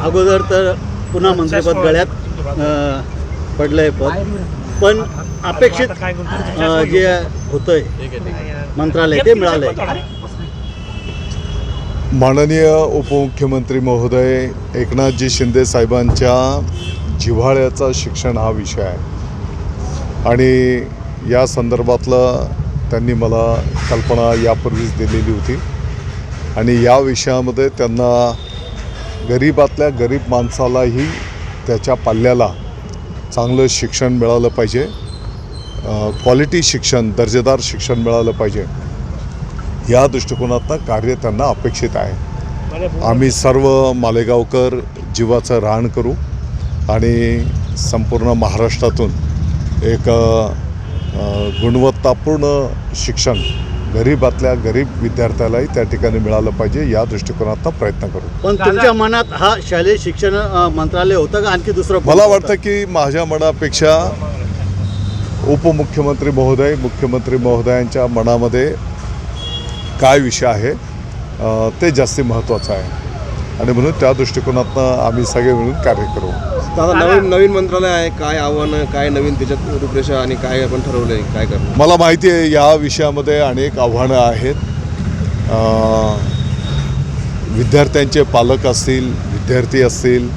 अगोदर तर पुन्हा मंत्रिपद गळ्यात पडलंय पद, पण अपेक्षित जे होतंय मंत्रालय ते मिळालंय. माननीय उपमुख्यमंत्री महोदय एकनाथजी शिंदे साहेबांच्या जिव्हाळ्याचा शिक्षण हा विषय आहे आणि या संदर्भातलं त्यांनी मला कल्पना यापूर्वीच दिलेली होती आणि या विषयामध्ये त्यांना गरीबातल्या गरीब माणसालाही त्याच्या पाल्याला चांगलं शिक्षण मिळालं पाहिजे, क्वालिटी शिक्षण, दर्जेदार शिक्षण मिळालं पाहिजे, या दृष्टिकोनातनं कार्य त्यांना अपेक्षित आहे. आम्ही सर्व मालेगावकर जीवाचं रान करू आणि संपूर्ण महाराष्ट्रातून एक गुणवत्तापूर्ण शिक्षण गरीबातल्या गरीब विद्यार्थ्यालाही त्या ठिकाणी मिळालं पाहिजे, या दृष्टिकोनातनं प्रयत्न करू. पण तुमच्या मनात हा शालेय शिक्षण मंत्रालय होतं का आणखी दुसरं? मला वाटतं की माझ्या मनापेक्षा उपमुख्यमंत्री महोदय, मुख्यमंत्री महोदयांच्या मनामध्ये काय विषय आहे ते जास्ती महत्त्वाचं आहे आणि म्हणून त्या दृष्टिकोनातनं आम्ही सगळे मिळून कार्य करू. आता नवीन मंत्रालय आहे, काय आव्हानं, काय नवीन त्याच्यात रूपरेषा आणि काय आपण ठरवलं आहे, काय करणार? मला माहिती आहे या विषयामध्ये अनेक आव्हानं आहेत. विद्यार्थ्यांचे पालक असतील, विद्यार्थी असतील,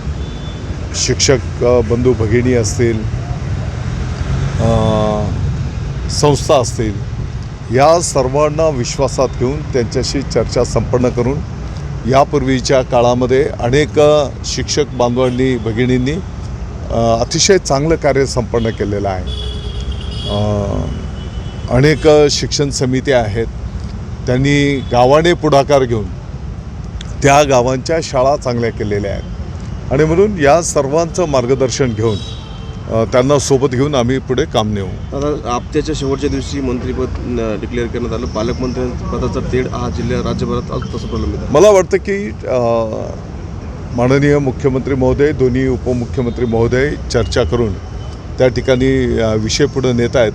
शिक्षक बंधू भगिनी असतील, संस्था असतील, या सर्वांना विश्वासात घेऊन त्यांच्याशी चर्चा संपन्न करून यापूर्वीच्या काळामध्ये अनेक शिक्षक बांधवांनी भगिनींनी अतिशय चांगलं कार्य संपन्न केलेलं आहे. अनेक शिक्षण समित्या आहेत, त्यांनी गावाने पुढाकार घेऊन त्या गावांच्या शाळा चांगल्या केलेल्या आहेत आणि म्हणून या सर्वांचं मार्गदर्शन घेऊन त्यांना सोबत घेऊन आम्ही पुढे काम नेऊ. आता आपत्याच्या शेवटच्या दिवशी मंत्रिपद डिक्लेअर करण्यात आलं, पालकमंत्री पदाचा तेढ हा जिल्हा राज्यभरात तसं प्रलंबित आहे. मला वाटतं की माननीय मुख्यमंत्री महोदय, दोन्ही उपमुख्यमंत्री महोदय चर्चा करून त्या ठिकाणी विषय पुढे नेत आहेत.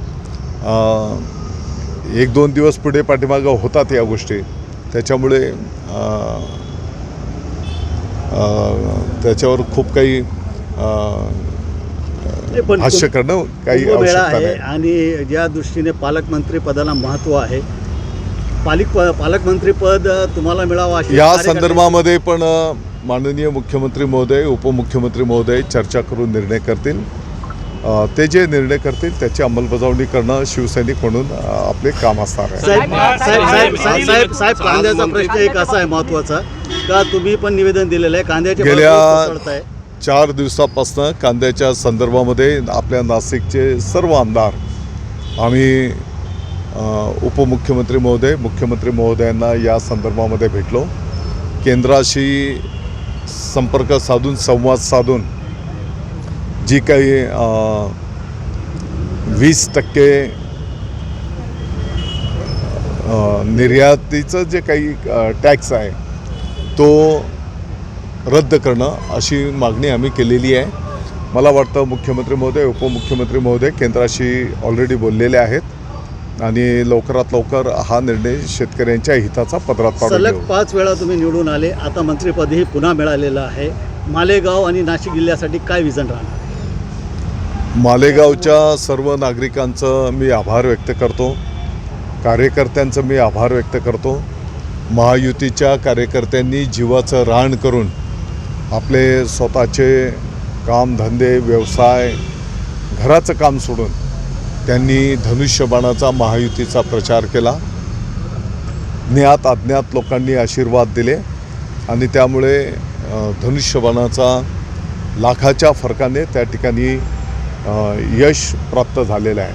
1-2 दिवस पुढे पाठीमागं होतात या गोष्टी, त्याच्यामुळे त्याच्यावर खूप काही भाष्य करणं काही आवश्यकता नाही. आणि ज्या दृष्टीने पालकमंत्री पदाला महत्त्व आहे, पालकमंत्री पद तुम्हाला मिळावं अशी या संदर्भामध्ये पण माननीय मुख्यमंत्री महोदय, उपमुख्यमंत्री महोदय चर्चा करून निर्णय करतील. ते जे निर्णय करतील त्याची अंमलबजावणी करणं शिवसैनिक म्हणून आपले काम असणार आहे. साहेब कांद्याचा प्रश्न एक असा आहे महत्त्वाचा का तुम्ही पण निवेदन दिलेलं आहे, कांद्याचे गेल्या 4 दिवसापासून कांद्याच्या संदर्भामध्ये आपल्या नाशिकचे सर्व आमदार आम्ही उपमुख्यमंत्री महोदय, मुख्यमंत्री महोदयांना या संदर्भामध्ये भेटलो. केंद्राशी संपर्क साधून, संवाद साधून जी काही 20% निर्यातीचं जे काही टॅक्स आहे तो रद्द करणं अशी मागणी आम्ही केलेली आहे. मला वाटतं मुख्यमंत्री महोदय, उपमुख्यमंत्री महोदय केंद्राशी ऑलरेडी बोललेले आहेत आणि लवकरात लवकर हा निर्णय शेतकऱ्यांच्या हिताचा पदरात पाडून सलग 5 वेळा तुम्ही निवडून आले, आता मंत्रिपदही पुन्हा मिळालेलं आहे. मालेगाव आणि नाशिक जिल्ह्यासाठी काय विजन राहणार? मालेगावच्या सर्व नागरिकांचं मी आभार व्यक्त करतो, कार्यकर्त्यांचं मी आभार व्यक्त करतो. महायुतीच्या कार्यकर्त्यांनी जीवाचं रान करून आपले स्वतःचे कामधंदे, व्यवसाय, घराचं काम सोडून त्यांनी धनुष्यबाणाचा महायुतीचा प्रचार केला. ज्ञात अज्ञात लोकांनी आशीर्वाद दिले आणि त्यामुळे धनुष्यबाणाचा लाखाच्या फरकाने त्या ठिकाणी यश प्राप्त झालेलं आहे.